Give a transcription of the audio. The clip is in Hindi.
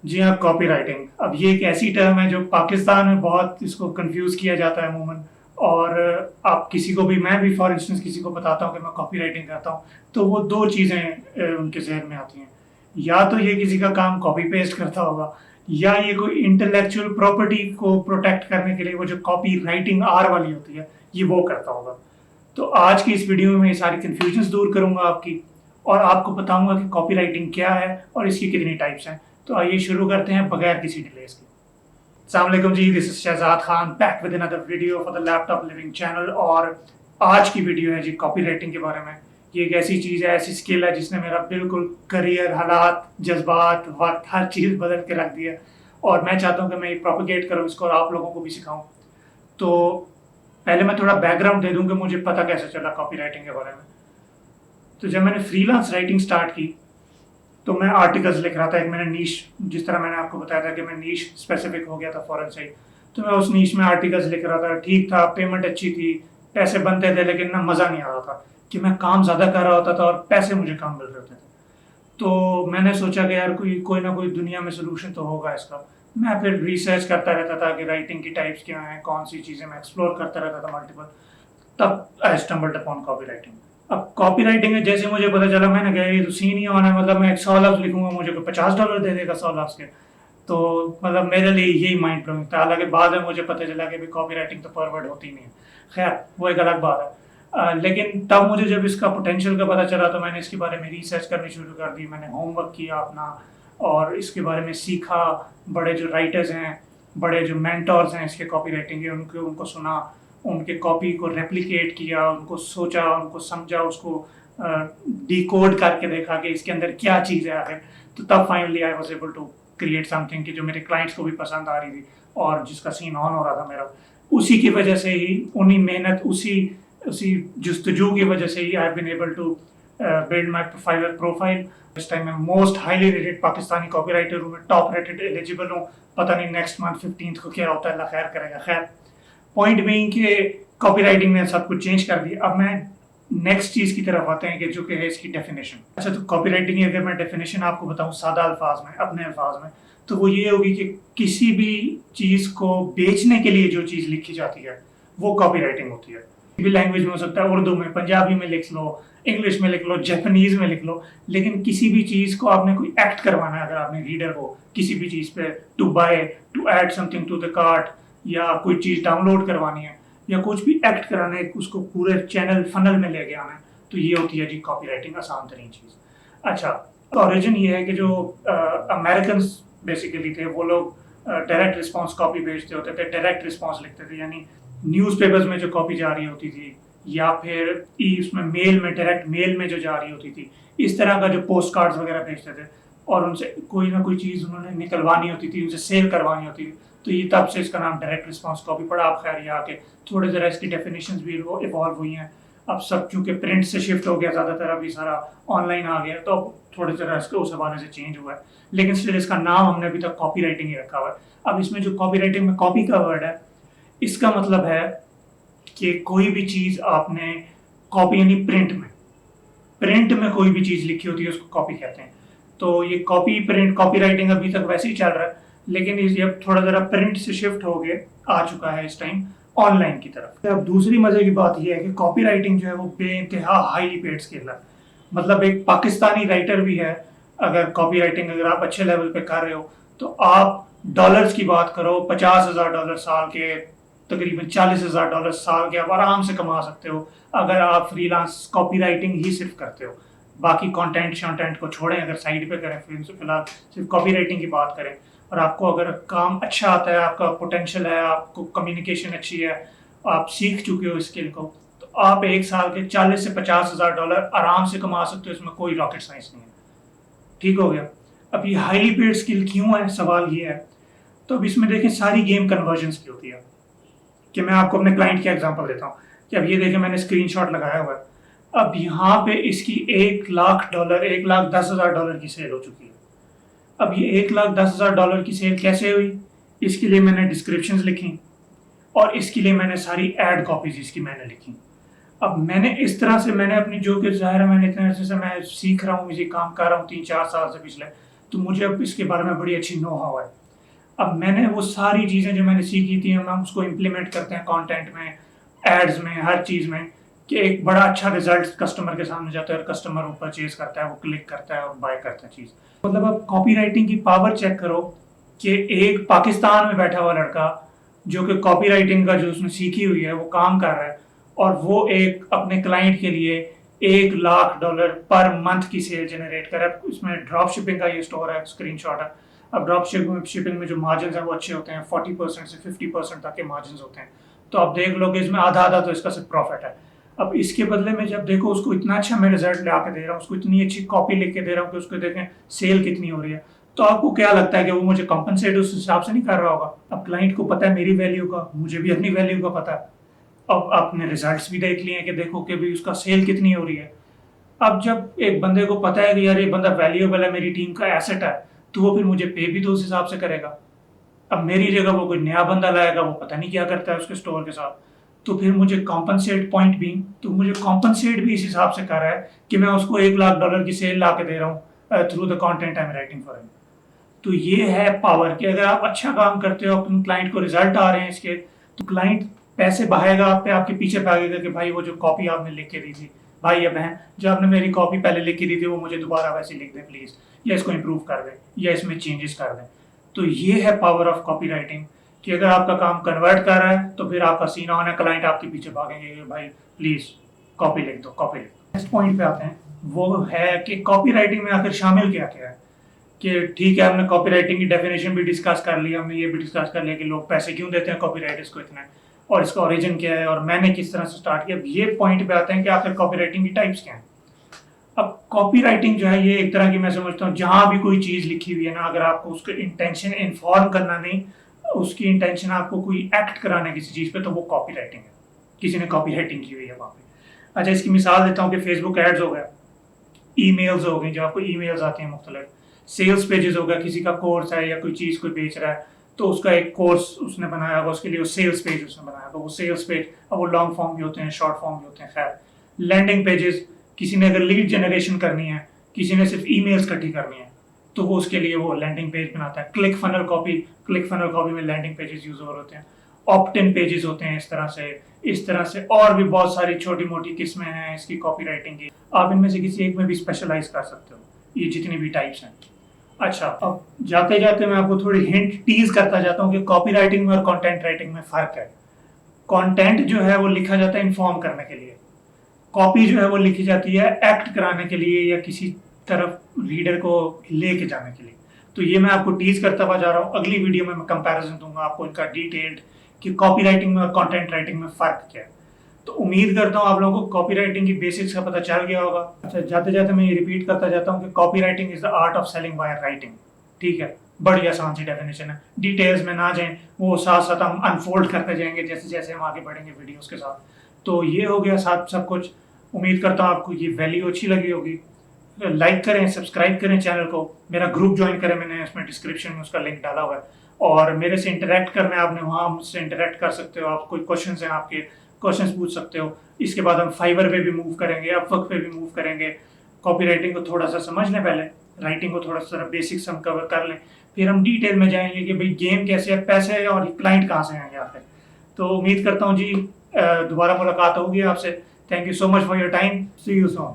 जी हाँ, कॉपीराइटिंग। अब ये एक ऐसी टर्म है जो पाकिस्तान में बहुत इसको कंफ्यूज किया जाता है अमूमन। और आप किसी को भी, मैं भी फॉर इंस्टेंस किसी को बताता हूँ कि मैं कॉपीराइटिंग करता हूँ, तो वो दो चीज़ें उनके जहन में आती हैं। या तो ये किसी का काम कॉपी पेस्ट करता होगा, या ये कोई इंटेलेक्चुअल प्रॉपर्टी को प्रोटेक्ट करने के लिए वो जो कॉपी राइटिंग आर वाली होती है, ये वो करता होगा। तो आज की इस वीडियो में मैं ये सारी कन्फ्यूजन्स दूर करूंगा आपकी, और आपको बताऊंगा कि कॉपीराइटिंग क्या है और इसकी कितनी टाइप्स हैं। तो आइए शुरू करते हैं बगैर किसी डिलेस के। अस्सलाम वालेकुम जी, this is Shahzad Khan back with another video for the laptop living channel. और आज की वीडियो है जी कॉपीराइटिंग के बारे में। ये एक ऐसी चीज़ है, ऐसी स्किल है जिसने मेरा बिल्कुल करियर, हालात, जज्बात, वक्त, हर चीज़ बदल के रख दिया। और मैं चाहता हूँ कि मैं ये प्रोपिगेट करूँ इसको और आप लोगों को भी सिखाऊँ। तो पहले मैं थोड़ा बैकग्राउंड दे दूँ कि मुझे पता कैसे चला कॉपीराइटिंग के बारे में। तो जब मैंने फ्रीलांस राइटिंग स्टार्ट की तो मैं आर्टिकल्स लिख रहा था। एक मैंने नीश, जिस तरह मैंने आपको बताया था कि मैं नीश स्पेसिफिक हो गया था फॉरेन से ही, तो मैं उस नीश में आर्टिकल्स लिख रहा था। ठीक था, पेमेंट अच्छी थी, पैसे बनते थे, लेकिन ना मज़ा नहीं आ रहा था कि मैं काम ज़्यादा कर रहा होता था और पैसे मुझे कम मिल रहे होते थे। तो मैंने सोचा कि यार कोई कोई ना कोई दुनिया में सोल्यूशन तो होगा इसका। मैं फिर रिसर्च करता रहता था कि राइटिंग की टाइप्स क्या हैं, कौन सी चीज़ें, मैं एक्सप्लोर करता रहता था मल्टीपल। तब आई स्टम्बल्ड अपॉन कॉपीराइटिंग। अब कॉपीराइटिंग में जैसे मुझे पता चला, मैंने कहा ये तो सीन ही होना है, मतलब मैं एक 100 लफ्ज लिखूंगा, मुझे कोई $50 दे देगा 100 लफ्ज के। तो मतलब मेरे लिए यही माइंड ब्लोइंग था। हालांकि बाद में मुझे पता चला कि कॉपी राइटिंग तो परवर्ड होती नहीं है। खैर, वो एक अलग बात है। लेकिन तब मुझे जब इसका पोटेंशियल का पता चला तो मैंने इसके बारे में रिसर्च करनी शुरू कर दी। मैंने होमवर्क किया अपना और इसके बारे में सीखा। बड़े जो राइटर्स हैं, बड़े जो मेंटर्स हैं इसके कॉपी राइटिंग के, उनको सुना, उनके कॉपी को रेप्लिकेट किया, उनको सोचा, उनको समझा, उसको डिकोड करके देखा कि इसके अंदर क्या चीज़ है आखिर। तो तब finally I was able to create something कि जो मेरे क्लाइंट्स को भी पसंद आ रही थी और जिसका सीन ऑन हो रहा था मेरा। उसी की वजह से ही, उन्हीं मेहनत, उसी उसी जस्तजू की वजह से ही I have been able to build my profile. इस टाइम मैं most highly rated Pakistani copywriter हूँ, मैं टॉप रेटेड एलिजिबल हूँ। पता नहीं नेक्स्ट मंथ 15 को क्या होता है, अल्लाह खैर करेगा। खैर, पॉइंट बीइंग कि कॉपीराइटिंग ने सब कुछ चेंज कर दिया। अब मैं नेक्स्ट चीज की तरफ आते हैं कि जो कि है इसकी डेफिनेशन। अच्छा, तो कॉपीराइटिंग की अगर मैं डेफिनेशन आपको बताऊं सादा अल्फाज में, अपने अल्फाज में, तो वो ये होगी कि किसी भी चीज को बेचने के लिए जो चीज लिखी जाती है वो कॉपीराइटिंग होती है। किसी भी लैंग्वेज में हो सकता है, उर्दू में, पंजाबी में लिख लो, इंग्लिश में लिख लो, जापानीज में लिख लो, लेकिन किसी भी चीज को आपने कोई एक्ट करवाना है, अगर आपने रीडर को किसी भी चीज पे to buy, to add something to the cart, या कोई चीज डाउनलोड करवानी है, या कुछ भी एक्ट कराना है, उसको पूरे चैनल फनल में लेके आना है, तो ये होती है जी कॉपीराइटिंग, आसान तरीन चीज। अच्छा, ओरिजिन ये है कि जो अमेरिकन बेसिकली थे, वो लोग डायरेक्ट रिस्पॉन्स कॉपी भेजते होते थे, डायरेक्ट रिस्पॉन्स लिखते थे, यानी न्यूज़पेपर्स में जो कॉपी जा रही होती थी, या फिर उसमें मेल में, डायरेक्ट मेल में जो जा रही होती थी, इस तरह का जो पोस्ट कार्ड्स वगैरह भेजते थे, और उनसे कोई ना कोई चीज़ उन्होंने निकलवानी होती थी, उनसे सेल करवानी होती थी। तो ये तब से इसका नाम डायरेक्ट रिस्पॉन्स कॉपी पड़ा। आप खैर ये आके थोड़ी ज़रा इसकी डेफिनेशंस भी इवॉल्व हुई हैं। अब सब चूंकि प्रिंट से शिफ्ट हो गया ज़्यादातर, अभी सारा ऑनलाइन आ गया, तो अब थोड़ी ज़रा इसके उस हवाले से चेंज हुआ है। लेकिन स्टिल इसका नाम हमने अभी तक कॉपी राइटिंग ही रखा हुआ है। अब इसमें जो कॉपी राइटिंग में कॉपी का वर्ड है, इसका मतलब है कि कोई भी चीज़ आपने कॉपी, यानी प्रिंट में कोई भी चीज़ लिखी होती है उसको कॉपी कहते हैं। तो ये कॉपी प्रिंट कॉपी राइटिंग अभी तक वैसे ही चल रहा है, लेकिन ये अब थोड़ा ज़रा प्रिंट से शिफ्ट हो गए आ चुका है इस टाइम ऑनलाइन की तरफ। अब दूसरी मजे की बात यह है कि कॉपी राइटिंग जो है वो बेइंतहा हाईली पेड स्किल है। मतलब एक पाकिस्तानी राइटर भी है, अगर कॉपी राइटिंग अगर आप अच्छे लेवल पे कर रहे हो, तो आप डॉलर्स की बात करो, $50,000 साल के, तकरीबन $40,000 साल के आप आराम से कमा सकते हो, अगर आप फ्रीलांस कॉपी राइटिंग ही सिर्फ करते हो। बाकी कंटेंट शॉन्टेंट को छोड़ें, अगर साइड पे करें, फिलहाल सिर्फ कॉपी राइटिंग की बात करें, और आपको अगर काम अच्छा आता है, आपका पोटेंशियल है, आपको कम्युनिकेशन अच्छी है, आप सीख चुके हो स्किल को, तो आप एक साल के 40 से $50,000 आराम से कमा सकते हो। इसमें कोई रॉकेट साइंस नहीं है। ठीक हो गया। अब ये हाईली पेड स्किल क्यों है, सवाल ये है। तो अब इसमें देखें, सारी गेम कन्वर्जन्स की होती है। कि मैं आपको अपने क्लाइंट की एग्जांपल देता हूँ कि अब ये देखें, मैंने स्क्रीनशॉट लगाया हुआ है। अब यहाँ पे इसकी $1,00,000, $1,10,000 की सेल हो चुकी है। अब ये $1,10,000 की सेल कैसे हुई? इसके लिए मैंने डिस्क्रिप्शंस लिखी, और इसके लिए मैंने सारी एड कॉपीज इसकी मैंने लिखी। अब मैंने इस तरह से, मैंने अपनी, जो कि ज़ाहिर है मैंने इतने अर्से से मैं सीख रहा हूँ, मुझे काम कर रहा हूँ 3-4 साल से पिछले, तो मुझे अब इसके बारे में बड़ी अच्छी नो हाउ है। अब मैंने वो सारी चीज़ें जो मैंने सीखी थी हम उसको इम्प्लीमेंट करते हैं कंटेंट में, एड्स में, हर चीज़ में, कि एक बड़ा अच्छा रिजल्ट कस्टमर के सामने जाता है और कस्टमर वो परचेज करता है, वो क्लिक करता है और बाय करता है चीज़। मतलब अब कॉपी राइटिंग की पावर चेक करो कि एक पाकिस्तान में बैठा हुआ लड़का जो कि कॉपी राइटिंग का जो उसने सीखी हुई है वो काम कर रहा है, और वो एक अपने क्लाइंट के लिए $1,00,000 पर मंथ की सेल जनरेट कर रहा है। इसमें ड्रॉप शिपिंग का ये स्टोर है, स्क्रीनशॉट है। अब ड्रॉप शिपिंग में जो मार्जिन है वो अच्छे होते हैं, 40% से 50% तक के मार्जिन होते हैं। तो आप देख लो कि इसमें आधा आधा तो इसका सिर्फ प्रॉफिट है। अब इसके बदले में जब देखो उसको इतना अच्छा मैं रिजल्ट ला के दे रहा हूँ, उसको इतनी अच्छी कॉपी लिख के दे रहा हूँ कि उसको देखें सेल कितनी हो रही है, तो आपको क्या लगता है कि वो मुझे कॉम्पनसेट उस हिसाब से नहीं कर रहा होगा? अब क्लाइंट को पता है मेरी वैल्यू का, मुझे भी अपनी वैल्यू का पता है। अब आपने रिजल्ट्स भी देख लिए हैं कि देखो कि भी उसका सेल कितनी हो रही है। अब जब एक बंदे को पता है कि यार ये बंदा वैल्यूएबल है, मेरी टीम का एसेट है, तो वो फिर मुझे पे भी तो उस हिसाब से करेगा। अब मेरी जगह वो कोई नया बंदा लाएगा, वो पता नहीं क्या करता है उसके स्टोर के साथ, तो फिर मुझे कॉम्पनसेट पॉइंट भी, तो मुझे कॉम्पनसेट भी इस हिसाब से कर रहा है कि मैं उसको $1,00,000 की सेल ला के दे रहा हूँ through the content I am writing for him. तो ये है पावर कि अगर आप अच्छा काम करते हो, अपने क्लाइंट को रिजल्ट आ रहे हैं इसके, तो क्लाइंट पैसे बहाएगा आप पे, आपके पीछे भागेगा कि भाई वो जो कॉपी आपने लिख के दी थी, भाई या बहन जो आपने मेरी कॉपी पहले लिख के दी थी वो मुझे दोबारा वैसे लिख दें प्लीज़, या इसको इम्प्रूव कर दें, या इसमें चेंजेस कर दें। तो ये है पावर ऑफ कॉपी राइटिंग, कि अगर आपका काम कन्वर्ट कर रहा है तो फिर आपका सीना होना, क्लाइंट आपके पीछे भागेंगे कि भाई प्लीज़ कॉपी लिख दो, कॉपी लिख दो। नेक्स्ट पॉइंट पे आते हैं, वो है कि कॉपी राइटिंग में आखिर शामिल क्या क्या है। कि ठीक है, हमने कॉपी राइटिंग की डेफिनेशन भी डिस्कस कर लिया, हमने ये भी डिस्कस कर लिया कि लोग पैसे क्यों देते हैं कॉपी राइटर्स को इतना, और इसका ओरिजिन क्या है और मैंने किस तरह से स्टार्ट किया। अब ये पॉइंट पे आते हैं कि आखिर कॉपी राइटिंग की टाइप्स क्या हैं। अब कॉपी राइटिंग जो है ये एक तरह की, मैं समझता हूँ जहाँ भी कोई चीज़ लिखी हुई है ना, अगर आपको उसका इंटेंशन इन्फॉर्म करना नहीं, उसकी इंटेंशन आपको कोई एक्ट कराना है किसी चीज़ पे, तो वो कॉपी राइटिंग है, किसी ने कॉपी राइटिंग की हुई है वहाँ पे। अच्छा, इसकी मिसाल देता हूँ कि फेसबुक एड्स हो गया, ईमेल्स हो गई जो आपको ईमेल्स आती हैं मुख्तलिफ, सेल्स पेजेस हो गया, किसी का कोर्स है या कोई चीज़ कोई बेच रहा है तो उसका एक कोर्स उसने बनाया होगा, उसके लिए वो सेल्स पेज उसने बनाया होगा, वो सेल्स पेज, अब वो लॉन्ग फॉर्म भी होते हैं, शॉर्ट फॉर्म भी होते हैं। खैर, लैंडिंग पेजेस, किसी ने अगर लीड जनरेशन करनी है, किसी ने सिर्फ ईमेल्स इकट्ठी करनी है, तो वो उसके लिए वो लैंडिंग पेज बनाता है। क्लिक फनल कॉपी में लैंडिंग पेजेस यूज हो होते हैं। ऑप्ट इन पेजेस होते हैं इस तरह से और भी बहुत सारी छोटी मोटी किस्में हैं इसकी कॉपी राइटिंग की। आप इनमें से किसी एक में भी स्पेशलाइज कर सकते हो, ये जितनी भी टाइप्स हैं। अच्छा, अब जाते जाते मैं आपको थोड़ी हिंट टीज करता जाता हूँ कि कॉपी राइटिंग में और कंटेंट राइटिंग में फ़र्क है। कंटेंट जो है वो लिखा जाता है इन्फॉर्म करने के लिए, कॉपी जो है वो लिखी जाती है एक्ट कराने के लिए या किसी तरफ रीडर को लेके जाने के लिए। तो ये मैं आपको टीज करता हुआ जा रहा हूँ। अगली वीडियो में मैं कंपैरिजन दूंगा आपको इनका डिटेल्ड, कि कॉपी राइटिंग में और कंटेंट राइटिंग में फ़र्क क्या है। तो उम्मीद करता हूँ आप लोगों को कॉपी राइटिंग की बेसिक्स का पता चल गया होगा। अच्छा, जाते जाते मैं ये रिपीट करता जाता हूँ कि copy writing is the art of selling by writing. ठीक है, बड़ी आसान सी डेफिनेशन है, डिटेल्स में ना जाएं, वो साथ साथ हम अनफोल्ड करते जाएंगे जैसे जैसे हम आगे बढ़ेंगे वीडियोस के साथ। तो ये हो गया साथ सब कुछ। उम्मीद करता हूँ आपको ये वैल्यू अच्छी लगी होगी। लाइक करें, सब्सक्राइब करें चैनल को, मेरा ग्रुप ज्वाइन करें, मैंने इसमें डिस्क्रिप्शन में उसका लिंक डाला हुआ है। और मेरे से इंटरेक्ट करना है आपने, वहाँ मुझसे इंटरेक्ट कर सकते हो। आप कोई क्वेश्चन हैं आपके, क्वेश्चंस पूछ सकते हो। इसके बाद हम फाइवर पे भी मूव करेंगे, अपवर्क पे भी मूव करेंगे। कॉपी राइटिंग को थोड़ा सा समझ लें पहले, राइटिंग को थोड़ा सा बेसिक्स हम कवर कर लें, फिर हम डिटेल में जाएंगे कि भाई गेम कैसे है, पैसे और क्लाइंट कहाँ से आएंगे आखिर। तो उम्मीद करता हूँ जी दोबारा मुलाकात होगी आपसे। Thank you so much for your time, see you soon.